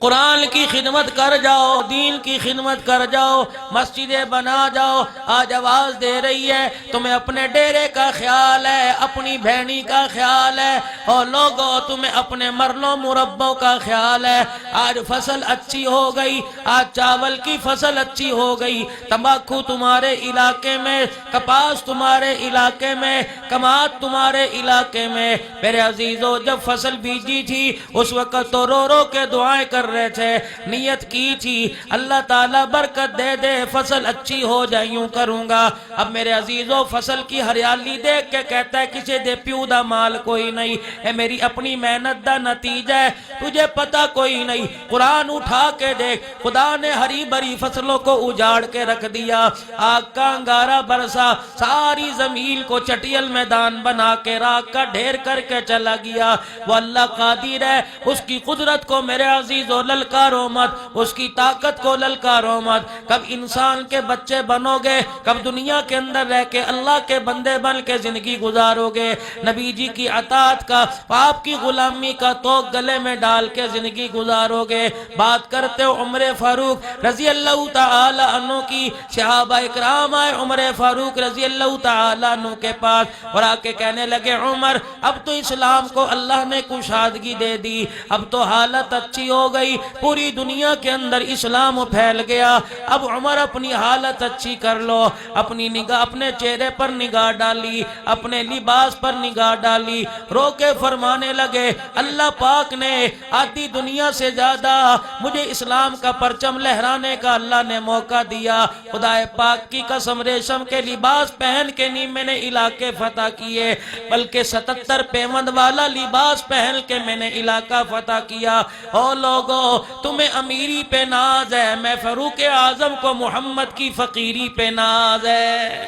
قرآن کی خدمت کر جاؤ، دین کی خدمت کر جاؤ، مسجدیں بنا جاؤ۔ آج آواز دے رہی ہے تمہیں اپنے ڈیرے کا خیال ہے، اپنی بہنی کا خیال ہے، اور لوگوں تمہیں اپنے مرلوں مربوں کا خیال ہے۔ آج فصل اچھی ہو گئی، آج چاول کی فصل اچھی ہو گئی، تمباکو تمہارے علاقے میں، کپاس تمہارے علاقے میں، کماد تمہارے علاقے میں۔ میرے عزیزو، جب فصل بیجی تھی اس وقت تو رو رو کے دعائیں کر رہے تھے، نیت کی تھی اللہ تعالیٰ برکت دے دے، فصل اچھی ہو جائے، یوں کروں گا۔ اب میرے عزیزو، فصل کی ہریالی دیکھ کے کہتا ہے کسے دے پیو دا مال کوئی نہیں، اے میری اپنی محنت دا نتیجہ ہے، تجھے پتہ کوئی نہیں۔ قرآن اٹھا کے دیکھ، خدا نے ہری بھری فصلوں کو اجاڑ کے رکھ دیا، آگ کا انگارہ برسا، ساری زمین کو چٹیل میدان بنا کے راکھ کا ڈھیر کر کے چلا گیا۔ وہ اللہ قادر ہے، اس کی قدرت کو میرے عزیزو للکارو مت، اس کی طاقت کو للکارو مت۔ کب انسان کے بچے بنو گے، کب دنیا کے اندر رہ کے اللہ کے بندے بن کے زندگی گزارو گے، نبی جی کی اطاعت کا، آپ کی غلامی کا توق گلے میں ڈال کے زندگی گزارو گے۔ بات کرتے ہو عمر فاروق رضی اللہ تعالی عنہ کی، صحابہ اکرام آئے عمر فاروق رضی اللہ تعالی عنہ کے پاس اور آ کے کہنے لگے عمر اب تو اسلام کو اللہ نے کشادگی دے دی، اب تو حالت اچھی ہو گئی، پوری دنیا کے اندر اسلام پھیل گیا، اب عمر اپنی حالت اچھی کر لو۔ اپنی نگاہ اپنے چہرے پر نگاہ ڈالی، اپنے لباس پر نگاہ ڈالی، رو کے فرمانے لگے اللہ پاک نے آدھی دنیا سے زیادہ مجھے اسلام کا پرچم لہرانے کا اللہ نے موقع دیا۔ خدا پاک کی قسم ریشم کے لباس پہن کے نہیں میں نے علاقے فتح کیے، بلکہ 77 پیوند والا لباس پہن کے میں نے علاقہ فتح کیا۔ او لوگو تمہیں امیری پہ ناز ہے، میں فاروق اعظم کو محمد کی فقیری پہ ناز ہے۔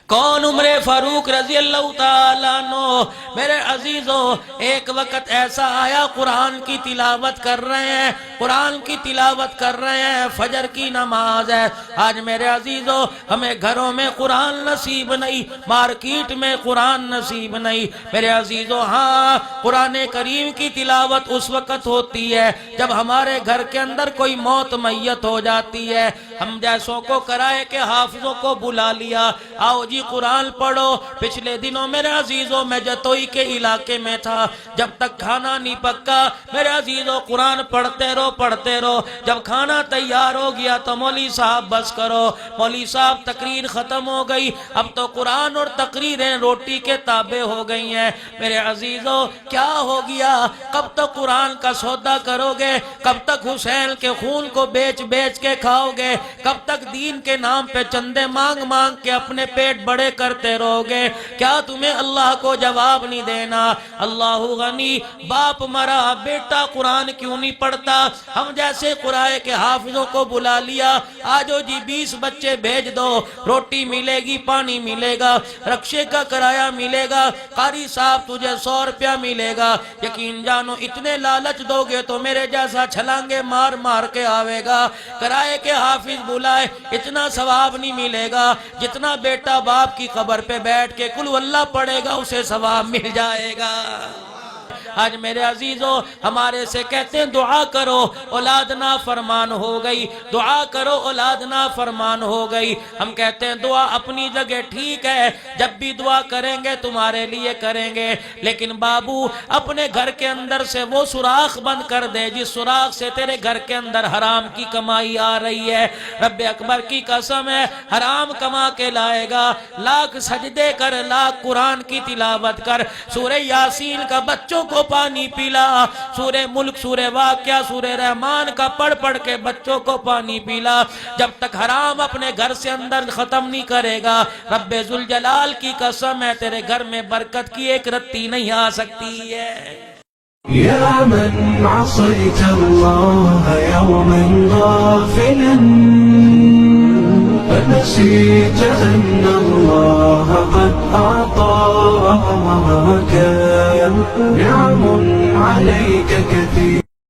کون؟ عمر فاروق رضی اللہ تعالیٰ عنہ۔ میرے عزیزو، ایک وقت ایسا آیا قرآن کی تلاوت کر رہے ہیں، قرآن کی تلاوت کر رہے ہیں، فجر کی نماز ہے۔ آج میرے عزیزو ہمیں گھروں میں قرآن نصیب نہیں، مارکیٹ میں قرآن نصیب نہیں۔ میرے عزیزو ہاں، قرآن کریم کی تلاوت اس وقت ہوتی ہے جب ہمارے گھر کے اندر کوئی موت میت ہو جاتی ہے، ہم جیسوں کو کرائے کہ حافظوں کو بلا لیا، آؤ جی قرآن پڑھو۔ پچھلے دنوں میرے عزیزوں میں جتوئی کے علاقے میں تھا، جب تک کھانا نہیں پکا میرے عزیزوں قرآن پڑھتے رہو پڑھتے رہو، جب کھانا تیار ہو گیا تو مولوی صاحب بس کرو، مولوی صاحب تقریر ختم ہو گئی، اب تو قرآن اور تقریریں روٹی کے تابع ہو گئی ہیں۔ میرے عزیزوں کیا ہو گیا؟ کب تک قرآن کا سودا کرو گے؟ کب تک حسین کے خون کو بیچ بیچ کے کھاؤ گے؟ کب تک دین کے نام پہ چندے مانگ مانگ کے اپنے پیٹ بڑے کرتے رہو گے؟ کیا تمہیں اللہ کو جواب نہیں دینا؟ اللہ غنی، باپ مرا بیٹا قرآن کیوں نہیں پڑھتا؟ ہم جیسے قرآن کے حافظوں کو بلا لیا، آجو جی 20 بچے بھیج دو، روٹی ملے گی، پانی ملے گا، رکشے کا کرایہ ملے گا، قاری صاحب تجھے 100 روپیہ ملے گا۔ یقین جانو اتنے لالچ دو گے تو میرے جیسا چھلانگے مار مار کے آوے گا۔ کرائے کے حافظ بلائے اتنا ثواب نہیں ملے گا جتنا بیٹا باپ کی قبر پہ بیٹھ کے قل اللہ پڑھے گا اسے ثواب مل جائے گا۔ آج میرے عزیزو ہمارے سے کہتے ہیں دعا کرو اولاد نافرمان ہو گئی، دعا کرو اولاد نافرمان ہو گئی۔ ہم کہتے ہیں دعا اپنی جگہ ٹھیک ہے، جب بھی دعا کریں گے تمہارے لیے کریں گے، لیکن بابو اپنے گھر کے اندر سے وہ سوراخ بند کر دے جس سوراخ سے تیرے گھر کے اندر حرام کی کمائی آ رہی ہے۔ رب اکبر کی قسم ہے حرام کما کے لائے گا، لاکھ سجدے کر، لاکھ قرآن کی تلاوت کر، سورہ یاسین کا بچوں کو پانی پلا، سورہ ملک، سورہ واقعہ، سورہ رحمان کا پڑھ پڑھ کے بچوں کو پانی پلا، جب تک حرام اپنے گھر سے اندر ختم نہیں کرے گا رب ذوالجلال کی قسم ہے تیرے گھر میں برکت کی ایک رتی نہیں آ سکتی ہے۔ يا من عصيت الله يوما غافلا فنسيت أن الله قد أعطاك نعم عليك كثير